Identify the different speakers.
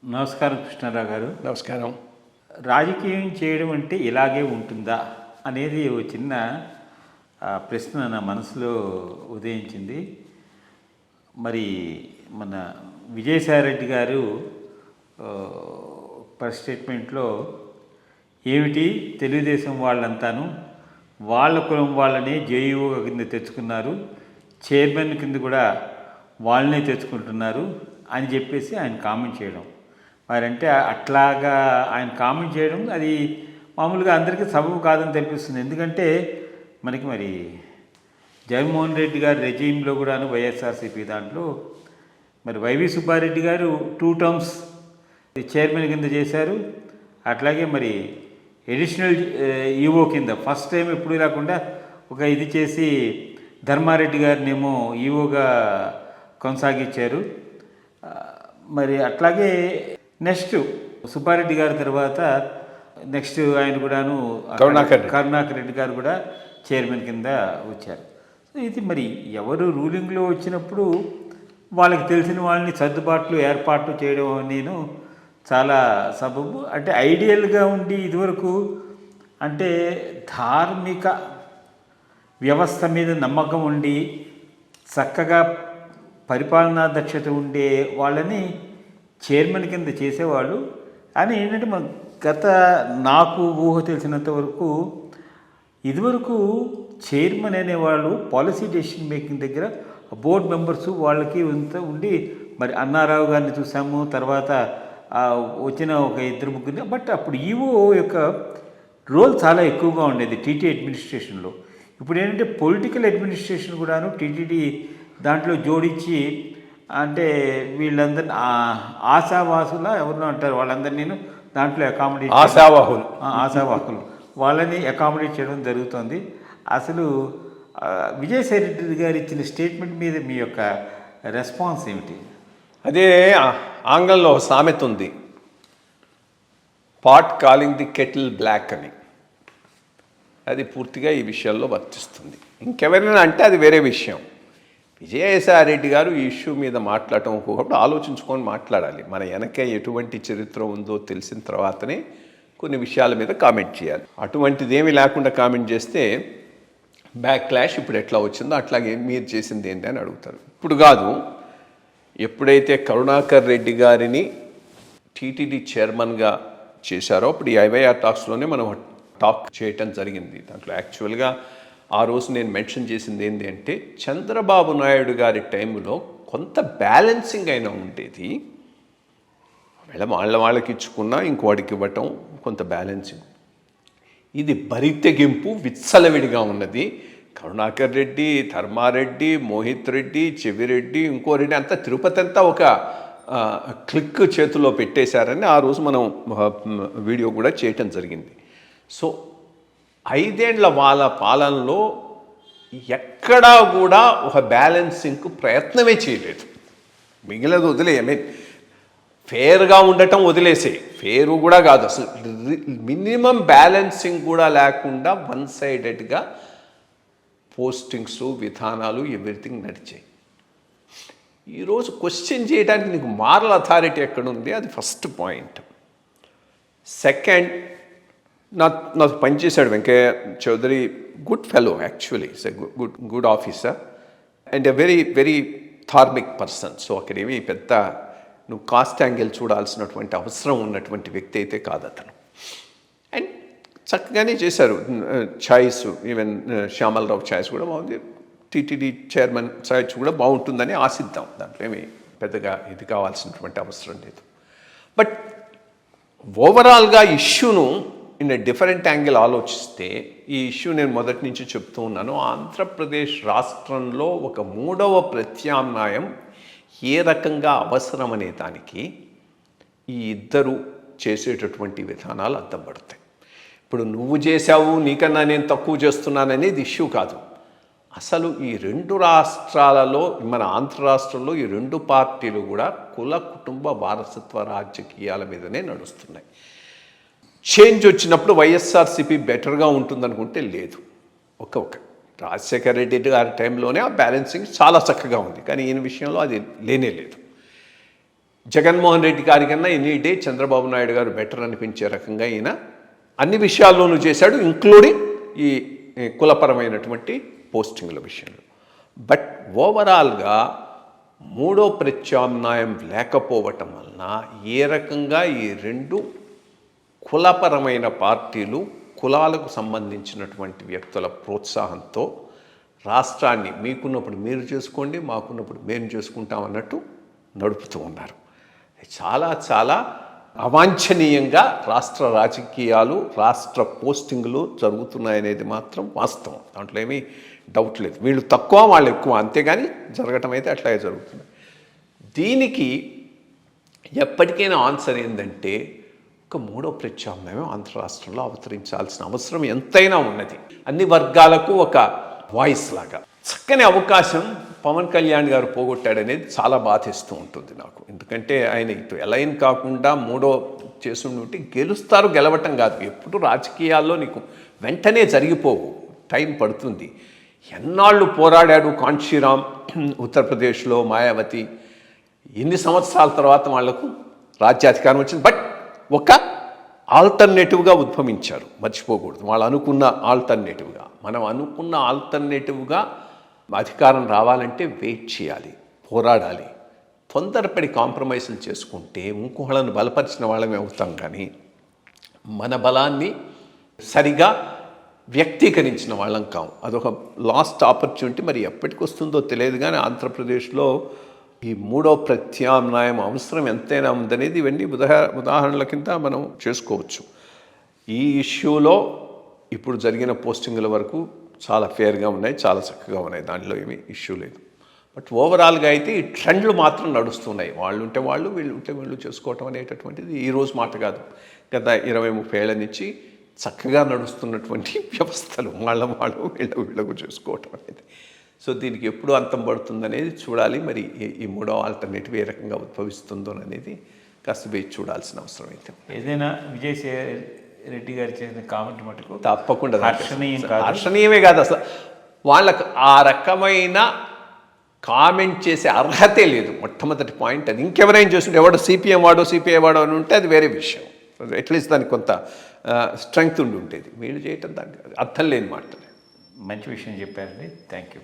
Speaker 1: నమస్కారం కృష్ణారావు గారు.
Speaker 2: నమస్కారం.
Speaker 1: రాజకీయం చేయడం అంటే ఇలాగే ఉంటుందా అనేది ఓ చిన్న ప్రశ్న నా మనసులో ఉదయించింది. మరి మన విజయసాయిరెడ్డి గారు ప్రెస్ స్టేట్మెంట్లో ఏమిటి తెలుగుదేశం వాళ్ళంతాను వాళ్ళ కులం వాళ్ళనే జేఈఓ కింద తెచ్చుకున్నారు, చైర్మన్ కింద కూడా వాళ్ళనే తెచ్చుకుంటున్నారు అని చెప్పేసి ఆయన కామెంట్ చేయడం, మరంటే అట్లాగా ఆయన కామెంట్ చేయడం అది మామూలుగా అందరికీ సబబు కాదని తెలిపిస్తుంది. ఎందుకంటే మనకి మరి జగన్మోహన్ రెడ్డి గారి రెజీమ్లో కూడాను వైఎస్ఆర్సీపీ దాంట్లో మరి వైవి సుబ్బారెడ్డి గారు 2 టర్మ్స్ చైర్మన్ కింద చేశారు. అట్లాగే మరి ఎడిషనల్ ఈఓ కింద ఫస్ట్ టైం ఎప్పుడు లేకుండా ఒక ఇది చేసి ధర్మారెడ్డి గారినేమో ఈఓగా కొనసాగించారు. మరి అట్లాగే నెక్స్ట్ సుబ్బారెడ్డి గారి తర్వాత నెక్స్ట్ ఆయన కూడాను కరుణాకర్ రెడ్డి గారు కూడా చైర్మన్ కింద వచ్చారు. సో ఇది మరి ఎవరు రూలింగ్లో వచ్చినప్పుడు వాళ్ళకి తెలిసిన వాళ్ళని సర్దుబాట్లు ఏర్పాట్లు చేయడం నేను చాలా సబబు. అంటే ఐడియల్గా ఉండి ఇదివరకు అంటే ధార్మిక వ్యవస్థ మీద నమ్మకం ఉండి చక్కగా పరిపాలనా దక్షత ఉండే వాళ్ళని చైర్మన్ కింద చేసేవాళ్ళు. కానీ ఏంటంటే నాకు ఊహ తెలిసినంత వరకు ఇదివరకు చైర్మన్ అనేవాళ్ళు పాలసీ డెసిషన్ మేకింగ్ దగ్గర బోర్డు మెంబర్స్ వాళ్ళకి ఉండి మరి అన్నారావు గారిని చూసాము, తర్వాత వచ్చిన ఒక 2-3. బట్ అప్పుడు ఈఓ యొక్క రోల్ చాలా ఎక్కువగా ఉండేది టీటీ అడ్మినిస్ట్రేషన్లో. ఇప్పుడు ఏంటంటే పొలిటికల్ అడ్మినిస్ట్రేషన్ కూడాను టీటీడీ దాంట్లో జోడించి అంటే వీళ్ళందరినీ ఆశావాసుల ఎవరినో అంటారు వాళ్ళందరినీ దాంట్లో అకామిడేట్ ఆశావాహులు వాళ్ళని అకామిడేట్ చేయడం జరుగుతుంది. అసలు విజయసాయి రెడ్డి గారు ఇచ్చిన స్టేట్మెంట్ మీద మీ యొక్క రెస్పాన్స్ ఏమిటి?
Speaker 2: అదే ఆంగ్లంలో సామెత ఉంది, pot calling the kettle black అని. అది పూర్తిగా ఈ విషయాల్లో వర్తిస్తుంది. ఇంకెవరైనా అంటే అది వేరే విషయం. విజయసాయి రెడ్డి గారు ఈ ఇష్యూ మీద మాట్లాడటం ఒకప్పుడు ఆలోచించుకొని మాట్లాడాలి. మన వెనక ఎటువంటి చరిత్ర ఉందో తెలిసిన తర్వాతనే కొన్ని విషయాల మీద కామెంట్ చేయాలి. అటువంటిది ఏమీ లేకుండా కామెంట్ చేస్తే బ్యాక్ క్లాష్ ఇప్పుడు ఎట్లా వచ్చిందో అట్లాగే మీరు చేసింది ఏంటి అని అడుగుతారు. ఇప్పుడు కాదు, ఎప్పుడైతే కరుణాకర్ రెడ్డి గారిని టీటీడీ చైర్మన్గా చేశారో అప్పుడు ఈ ఐవైఆర్ టాక్స్లోనే మనం టాక్ చేయటం జరిగింది. దాంట్లో యాక్చువల్గా ఆ రోజు నేను మెన్షన్ చేసింది ఏంటి అంటే చంద్రబాబు నాయుడు గారి టైంలో కొంత బ్యాలెన్సింగ్ అయినా ఉండేది. వాళ్ళకి ఇచ్చుకున్నా ఇంకోటికి ఇవ్వటం కొంత బ్యాలెన్సింగ్. ఇది బరితెగింపు విచ్చలవిడిగా ఉన్నది. కరుణాకర్ రెడ్డి, ధర్మారెడ్డి, మోహిత్ రెడ్డి, చెవిరెడ్డి, ఇంకో రెడ్డి అంతా తిరుపతి అంతా ఒక క్లిక్ చేతిలో పెట్టేశారని ఆ రోజు మనం వీడియో కూడా చేయటం జరిగింది. సో 5 ఏళ్ల వాళ్ళ పాలనలో ఎక్కడా కూడా ఒక బ్యాలెన్సింగ్కు ప్రయత్నమే చేయలేదు. మిగిలినది వదిలే, ఫేర్గా ఉండటం వదిలేసే, ఫేరు కూడా కాదు అసలు, మినిమం బ్యాలెన్సింగ్ కూడా లేకుండా 1 సైడెడ్గా పోస్టింగ్స్, విధానాలు ఎవ్రీథింగ్ నడిచాయి. ఈరోజు క్వశ్చన్ చేయడానికి నీకు మారల్ అథారిటీ ఎక్కడుంది? అది ఫస్ట్ పాయింట్. సెకండ్, నాకు పనిచేశాడు Venkayya Chowdary, good fellow actually, it's a good officer and a very very ధార్మిక్ పర్సన్. సో అక్కడేమీ పెద్ద నువ్వు కాస్ట్ యాంగిల్ చూడాల్సినటువంటి అవసరం ఉన్నటువంటి వ్యక్తి అయితే కాదు అతను. అండ్ చక్కగానే చేశారు. ఛాయిస్ ఈవెన్ శ్యామలరావు ఛాయిస్ కూడా బాగుంది, టీటీడీ చైర్మన్ ఛాయిస్ కూడా బాగుంటుందని ఆశిద్దాం. దాంట్లో ఏమి పెద్దగా ఇది కావాల్సినటువంటి అవసరం లేదు. బట్ ఓవరాల్గా ఇష్యూను ఇన్ ఎ డిఫరెంట్ యాంగిల్ ఆలోచిస్తే ఈ ఇష్యూ నేను మొదటి నుంచి చెప్తూ ఉన్నాను. ఆంధ్రప్రదేశ్ రాష్ట్రంలో ఒక 3వ ప్రత్యామ్నాయం ఏ రకంగా అవసరం అనే దానికి ఈ ఇద్దరు చేసేటటువంటి విధానాలు అర్థం పడతాయి. ఇప్పుడు నువ్వు చేశావు, నీకన్నా నేను తక్కువ చేస్తున్నాననేది ఇష్యూ కాదు. అసలు ఈ 2 రాష్ట్రాలలో, మన ఆంధ్ర రాష్ట్రంలో ఈ 2 పార్టీలు కూడా కుల కుటుంబ వారసత్వ రాజకీయాల మీదనే నడుస్తున్నాయి. చేంజ్ వచ్చినప్పుడు వైఎస్ఆర్సీపీ బెటర్గా ఉంటుందనుకుంటే లేదు. ఒక రాజశేఖర రెడ్డి గారి టైంలోనే ఆ బ్యాలెన్సింగ్ చాలా చక్కగా ఉంది, కానీ ఈయన విషయంలో అది లేనే లేదు. జగన్మోహన్ రెడ్డి గారి కన్నా ఎనీ డే చంద్రబాబు నాయుడు గారు బెటర్ అనిపించే రకంగా ఈయన అన్ని విషయాల్లోనూ చేశాడు, ఇంక్లూడింగ్ ఈ కులపరమైనటువంటి పోస్టింగ్ల విషయంలో. బట్ ఓవరాల్గా మూడో ప్రత్యామ్నాయం లేకపోవటం వలన ఏ రకంగా ఈ రెండు కులపరమైన పార్టీలు, కులాలకు సంబంధించినటువంటి వ్యక్తుల ప్రోత్సాహంతో రాష్ట్రాన్ని మీకున్నప్పుడు మీరు చేసుకోండి, మాకున్నప్పుడు మేము చేసుకుంటాం అన్నట్టు నడుపుతూ ఉన్నారు. చాలా చాలా అవాంఛనీయంగా రాష్ట్ర రాజకీయాలు, రాష్ట్ర పోస్టింగులు జరుగుతున్నాయనేది మాత్రం వాస్తవం. దాంట్లో ఏమీ డౌట్ లేదు. వీళ్ళు తక్కువ, వాళ్ళు ఎక్కువ, అంతేగాని జరగటం అయితే అట్లాగే జరుగుతుంది. దీనికి ఎప్పటికైనా ఆన్సర్ ఏంటంటే ఒక మూడో ప్రత్యామ్నాయం ఆంధ్ర రాష్ట్రంలో అవతరించాల్సిన అవసరం ఎంతైనా ఉన్నది. అన్ని వర్గాలకు ఒక వాయిస్ లాగా చక్కని అవకాశం పవన్ కళ్యాణ్ గారు పోగొట్టాడనేది చాలా బాధిస్తూ ఉంటుంది నాకు. ఎందుకంటే ఆయన ఇటు ఎలైన్ కాకుండా మూడో చేస్తుంటే గెలుస్తారు, గెలవటం కాదు. ఎప్పుడు రాజకీయాల్లో నీకు వెంటనే జరిగిపోవు, టైం పడుతుంది. ఎన్నాళ్ళు పోరాడాడు కాంచీరామ్ ఉత్తరప్రదేశ్లో, మాయావతి, ఎన్ని సంవత్సరాల తర్వాత వాళ్లకు రాజ్యాధికారం వచ్చింది. బట్ ఒక ఆల్టర్నేటివ్గా ఉద్భవించారు, మర్చిపోకూడదు. వాళ్ళు అనుకున్న ఆల్టర్నేటివ్గా, మనం అనుకున్న ఆల్టర్నేటివ్గా అధికారం రావాలంటే వెయిట్ చేయాలి, పోరాడాలి. తొందరపడి కాంప్రమైజులు చేసుకుంటే ఇంకోళ్ళను బలపరిచిన వాళ్ళమే అవుతాం, కానీ మన బలాన్ని సరిగా వ్యక్తీకరించిన వాళ్ళం కాం. అదొక లాస్ట్ ఆపర్చునిటీ. మరి ఎప్పటికి వస్తుందో తెలియదు, కానీ ఆంధ్రప్రదేశ్లో ఈ మూడో ప్రత్యామ్నాయం అవసరం ఎంతైనా ఉందనేది ఇవన్నీ ఉదాహరణల కింద మనం చేసుకోవచ్చు. ఈ ఇష్యూలో ఇప్పుడు జరిగిన పోస్టింగుల వరకు చాలా ఫేర్గా ఉన్నాయి, చాలా చక్కగా ఉన్నాయి, దాంట్లో ఏమీ ఇష్యూ లేదు. బట్ ఓవరాల్గా అయితే ఈ ట్రెండ్లు మాత్రం నడుస్తున్నాయి. వాళ్ళు ఉంటే వాళ్ళు, వీళ్ళు ఉంటే వీళ్ళు చేసుకోవటం అనేటటువంటిది ఈరోజు మాట కాదు. గత 20-30 ఏళ్ల నుంచి చక్కగా నడుస్తున్నటువంటి వ్యవస్థలు. వాళ్ళు వీళ్ళకు చేసుకోవటం అనేది. సో దీనికి ఎప్పుడు అంతం పడుతుందనేది చూడాలి. మరి ఈ మూడో ఆల్టర్నేటివ్ ఏ రకంగా ఉద్భవిస్తుందో అనేది కాస్త వేచి చూడాల్సిన అవసరం అయితే.
Speaker 1: ఏదైనా విజయసాయి రెడ్డి గారు చేసిన కామెంట్ మటుకు
Speaker 2: తప్పకుండా
Speaker 1: హర్షణీయమే
Speaker 2: కాదు. అసలు వాళ్ళకు ఆ రకమైన కామెంట్ చేసే అర్హతే లేదు. మొట్టమొదటి పాయింట్ అది. ఇంకెవరైనా చేస్తుంటే ఎవడో సిపిఎం వాడో సిపిఐ వాడో అని ఉంటే అది వేరే విషయం. అట్లీస్ట్ దానికి కొంత స్ట్రెంగ్త్ ఉండి ఉండేది. వీళ్ళు చేయటం దానికి అర్థం లేని మాట.
Speaker 1: మంచి విషయం చెప్పారండి. Thank you.